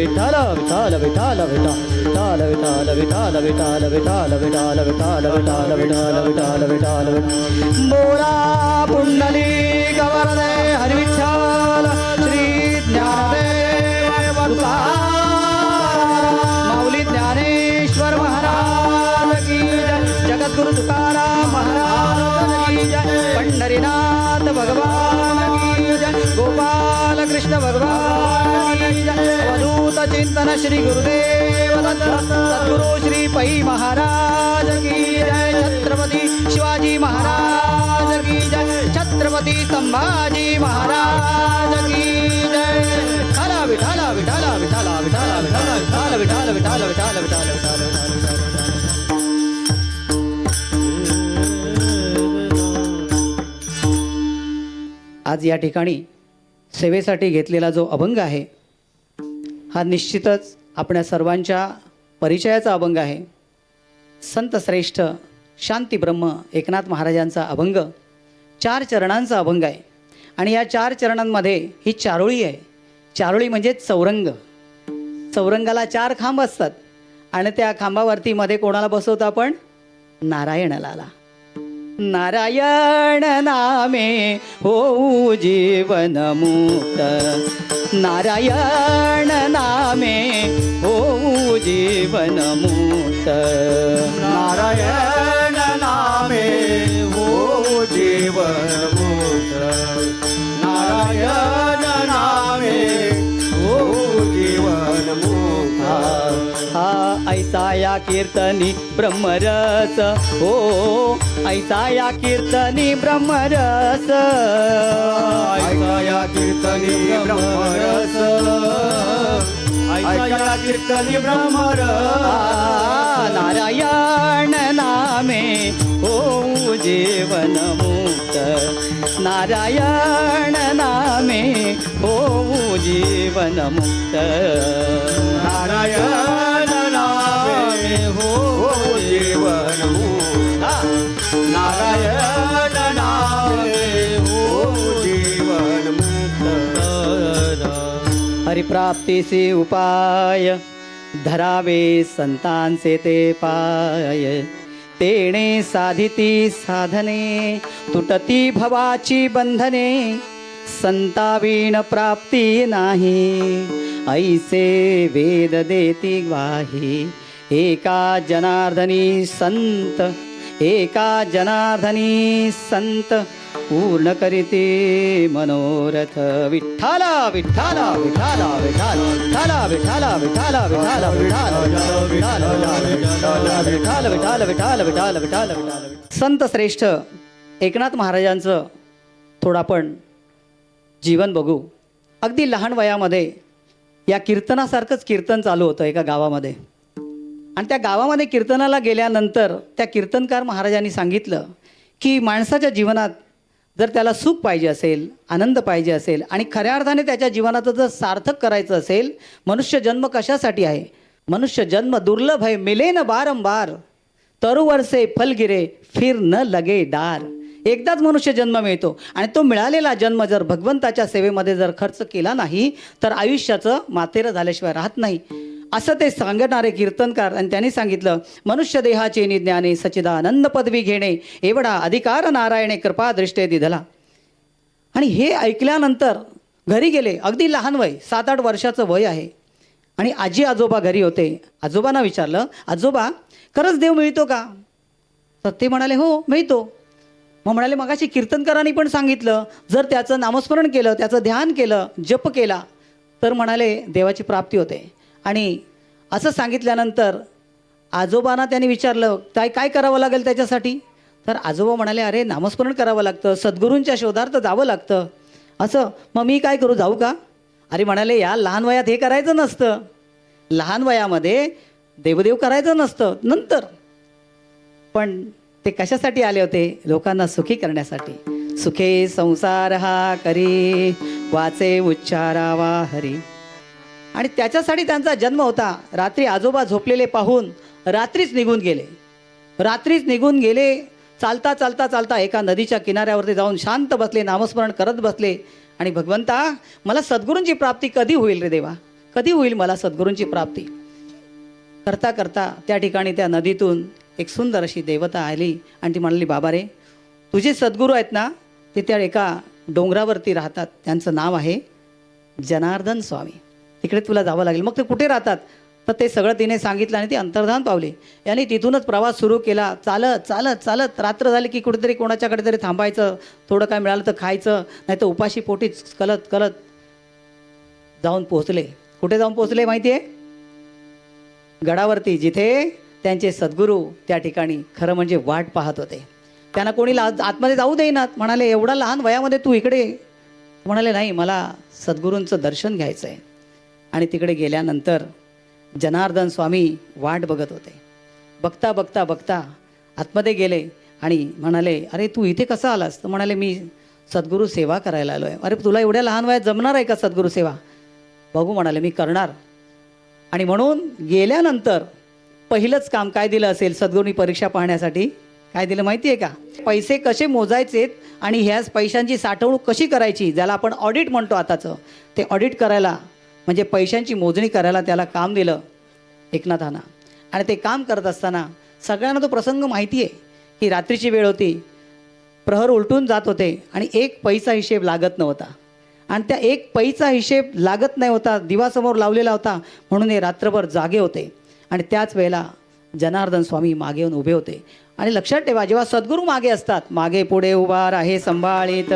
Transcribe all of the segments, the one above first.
विठ्ठल विठ्ठल विठ्ठल विठ्ठल विठ्ठल विठ्ठल विठ्ठल विठ्ठल विठ्ठल विठ्ठल विठ्ठल विठ्ठल विठ्ठल विठ्ठल बोला पुंडलिक वरदे हरी विठ्ठल श्री ज्ञानदेव तुकाराम माऊली ज्ञानेश्वर महाराज की जय जगद्गुरु तुकाराम महाराज की जय पंढरीनाथ भगवान की जय गोपाल कृष्ण भगवान की जय अवधूत चिंतन श्री गुरुदेव दत्त सद्गुरु श्री पै महाराज की जय छत्रपती शिवाजी महाराज की जय छत्रपती संभाजी महाराज की जय हरा विठाला विठाला विठाला विठाला विठाला विठाला विठाला विठाला विठाला विठाला आज या ठिकाणी सेवेसाठी घेतलेला जो अभंग आहे हा निश्चितच आपल्या सर्वांच्या परिचयाचा अभंग आहे. संत श्रेष्ठ शांतीब्रह्म एकनाथ महाराजांचा अभंग 4 चरणांचा अभंग आहे आणि या 4 चरणांमध्ये ही चारोळी आहे. चारोळी म्हणजे चौरंग. चौरंगाला 4 खांब असतात आणि त्या खांबावरती मध्ये कोणाला बसवतो आपण? नारायणाला. नारायण नामे होऊ जीवन मुक्त नारायण नामे होऊ जीवन मुक्त नारायण नामे हो जीवन मुक्त नारायण नामे हो जीवन मुक्त हा ऐसा या कीर्तनी ब्रह्मरस हो ऐसा या कीर्तनी ब्रह्मरस ऐसा या कीर्तनी ब्रह्मरस ऐसा या कीर्तनी ब्रह्मरस नारायण नामे हो जीवन मुक्त नारायण नामे हो जीवन मुक्त नारायण नामे हो जीवन मुक्त नारायण नामे हो जीवन मुक्त हरिप्राप्तीचे उपाय धरावे संतांचे ते पाय तेणे साधिती साधने तुटती भवाची बंधने संतावीण प्राप्ती नाही ऐसे वेद देती ग्वाही एका जनार्दनी संत एका जनार्दनी संत पूर्ण करीते मनोरथ विठ्ठला विठ्ठला विठ्ठला विठ्ठला विठ्ठला विठ्ठला विठ्ठला विठ्ठला विठ्ठला विठ्ठला विठ्ठला संत श्रेष्ठ एकनाथ महाराजांचं थोडं आपण जीवन बघू. अगदी लहान वयामध्ये या कीर्तनासारखंच कीर्तन चालू होतं एका गावामध्ये आणि त्या गावामध्ये कीर्तनाला गेल्यानंतर त्या कीर्तनकार महाराजांनी सांगितलं की माणसाच्या जीवनात जर त्याला सुख पाहिजे असेल आनंद पाहिजे असेल आणि खऱ्या अर्थाने त्याच्या जीवनाचं जर सार्थक करायचं असेल मनुष्य जन्म कशासाठी आहे? मनुष्य जन्म दुर्लभ है मिले न बारंबार तरुवर से फल गिरे फिर न लगे डार. एकदाच मनुष्य जन्म मिळतो आणि तो मिळालेला जन्म जर भगवंताच्या सेवेमध्ये जर खर्च केला नाही तर आयुष्याचं मातेरं झाल्याशिवाय राहत नाही असं ते सांगणारे कीर्तनकार. आणि त्यांनी सांगितलं मनुष्य देहाचे निज्ञाने सच्चिदानंद पदवी घेणे एवढा अधिकार नारायणे कृपा दृष्टे दिधला. आणि हे ऐकल्यानंतर घरी गेले. अगदी लहान वय 7-8 वर्षाचं वय आहे आणि आजी आजोबा घरी होते. आजोबांना विचारलं आजोबा खरंच देव मिळतो का? तर ते म्हणाले हो मिळतो. मग म्हणाले मगाशी कीर्तनकारांनी पण सांगितलं जर त्याचं नामस्मरण केलं त्याचं ध्यान केलं जप केला तर म्हणाले देवाची प्राप्ती होते. आणि असं सांगितल्यानंतर आजोबांना त्यांनी विचारलं काय करावं लागेल त्याच्यासाठी? तर आजोबा म्हणाले अरे नामस्मरण करावं लागतं सद्गुरूंच्या शोधार्थ जावं लागतं. असं मग मी काय करू जाऊ का? अरे म्हणाले या लहान वयात हे करायचं नसतं. लहान वयामध्ये देवदेव करायचं नसतं नंतर. पण ते कशासाठी आले होते? लोकांना सुखी करण्यासाठी. सुखे संसार हा करी वाचे उच्चारावा हरी. आणि त्याच्यासाठी त्यांचा जन्म होता. रात्री आजोबा झोपलेले पाहून रात्रीच निघून गेले. चालता चालता चालता एका नदीच्या किनाऱ्यावरती जाऊन शांत बसले नामस्मरण करत बसले आणि भगवंता मला सद्गुरूंची प्राप्ती कधी होईल रे देवा कधी होईल मला सद्गुरूंची प्राप्ती. करता करता त्या ठिकाणी त्या नदीतून एक सुंदर अशी देवता आली आणि ती म्हणाली, बाबा रे, तुझे सद्गुरू आहेत ना, ते त्या एका डोंगरावरती राहतात. त्यांचं नाव आहे जनार्दन स्वामी. तिकडे तुला जावं लागेल. मग ते कुठे राहतात? तर ते सगळं तिने सांगितलं आणि ती अंतर्धान पावली. यांनी तिथूनच प्रवास सुरू केला. चालत चालत चालत रात्र झाली की कुठेतरी कोणाच्याकडे तरी थांबायचं, थोडं काय मिळालं तर खायचं, नाही तर उपाशी पोटीच कलत कलत जाऊन पोहोचले. कुठे जाऊन पोहोचले माहिती आहे? गडावरती, जिथे त्यांचे सद्गुरू त्या ठिकाणी खरं म्हणजे वाट पाहत होते. त्यांना कोणी आतमध्ये जाऊ देईनात. म्हणाले, एवढा लहान वयामध्ये तू इकडे? म्हणाले, नाही, मला सद्गुरूंचं दर्शन घ्यायचं आहे. आणि तिकडे गेल्यानंतर जनार्दन स्वामी वाट बघत होते. बघता बघता बघता आतमध्ये गेले आणि म्हणाले, अरे तू इथे कसा आलास? तर म्हणाले, मी सद्गुरू सेवा करायला आलो आहे. अरे तुला एवढ्या लहान वयात जमणार आहे का सद्गुरू सेवा? बघू म्हणाले, मी करणार. आणि म्हणून गेल्यानंतर पहिलंच काम काय दिलं असेल सद्गुरूंनी परीक्षा पाहण्यासाठी? काय दिलं माहिती आहे का? पैसे कसे मोजायचेत आणि ह्याच पैशांची साठवणूक कशी करायची, ज्याला आपण ऑडिट म्हणतो आताचं, ते ऑडिट करायला म्हणजे पैशांची मोजणी करायला त्याला काम दिलं एकनाथांना. आणि ते काम करत असताना सगळ्यांना तो प्रसंग माहिती आहे की रात्रीची वेळ होती, प्रहर उलटून जात होते आणि एक पैसा हिशेब लागत नव्हता. आणि त्या एक पैसा हिशेब लागत नाही होता, दिवासमोर लावलेला होता, म्हणून हे रात्रभर जागे होते. आणि त्याच वेळेला जनार्दन स्वामी मागे येऊन उभे होते. आणि लक्षात ठेवा, जेव्हा सद्गुरू मागे असतात, मागे पुढे उभा राहे संभाळीत,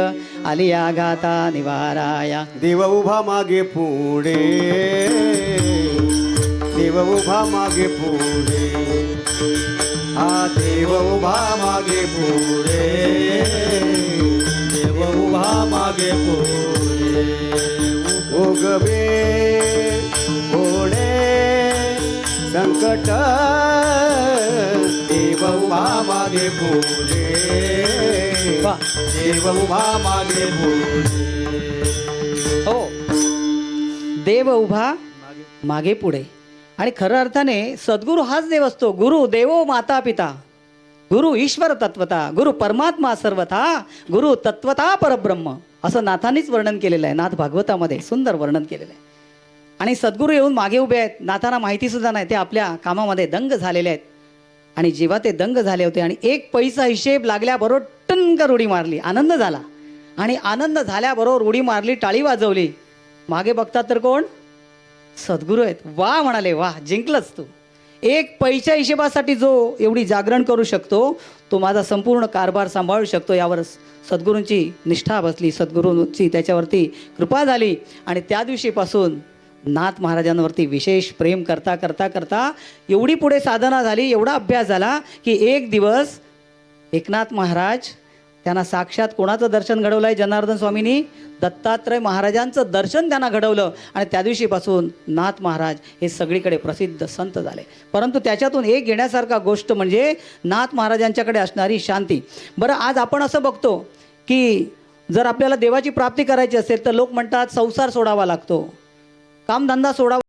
आलिया घाता निवाराया. देव उभा मागे पुढे, देव उभा मागे पुढे, हा देव उभा मागे पुढे, देव उभा मागे पुढे. उगवे पुढे संकट, देव उभा मागे पुढे, वा. देव उभा मागे पुढे. हो, देव उभा मागे पुढे. आणि खऱ्या अर्थाने सद्गुरू हाच देव असतो. गुरु देवो माता पिता, गुरु ईश्वर तत्वता, गुरु परमात्मा सर्वथा, गुरु तत्वता परब्रह्म, असं नाथांनीच वर्णन केलेलं आहे. नाथ भागवतामध्ये सुंदर वर्णन केलेलं आहे. आणि सद्गुरू येऊन मागे उभे आहेत. नाथांना माहितीसुद्धा नाही, ते आपल्या कामामध्ये दंग झालेले आहेत. आणि जेव्हा ते दंग झाले होते आणि एक पैसा हिशेब लागल्याबरोबर टनकर उडी मारली, आनंद झाला. आणि आनंद झाल्याबरोबर उडी मारली, टाळी वाजवली. मागे बघतात तर कोण? सद्गुरू आहेत. वा म्हणाले, वा, जिंकलंच तू. एक पैशा हिशेबासाठी जो एवढी जागरण करू शकतो, तो माझा संपूर्ण कारभार सांभाळू शकतो. यावर सद्गुरूंची निष्ठा बसली, सद्गुरूंची त्याच्यावरती कृपा झाली. आणि त्या दिवशीपासून नाथ महाराजांवरती विशेष प्रेम करता करता करता एवढी पुढे साधना झाली, एवढा अभ्यास झाला की एक दिवस एकनाथ महाराज त्यांना साक्षात कोणाचं दर्शन घडवलं आहे? जनार्दन स्वामींनी दत्तात्रय महाराजांचं दर्शन त्यांना घडवलं. आणि त्या दिवशीपासून नाथ महाराज हे सगळीकडे प्रसिद्ध संत झाले. परंतु त्याच्यातून एक घेण्यासारखा गोष्ट म्हणजे नाथ महाराजांच्याकडे असणारी शांती. बरं, आज आपण असं बघतो की जर आपल्याला देवाची प्राप्ती करायची असेल तर लोक म्हणतात संसार सोडावा लागतो, कामधंदा सोडावा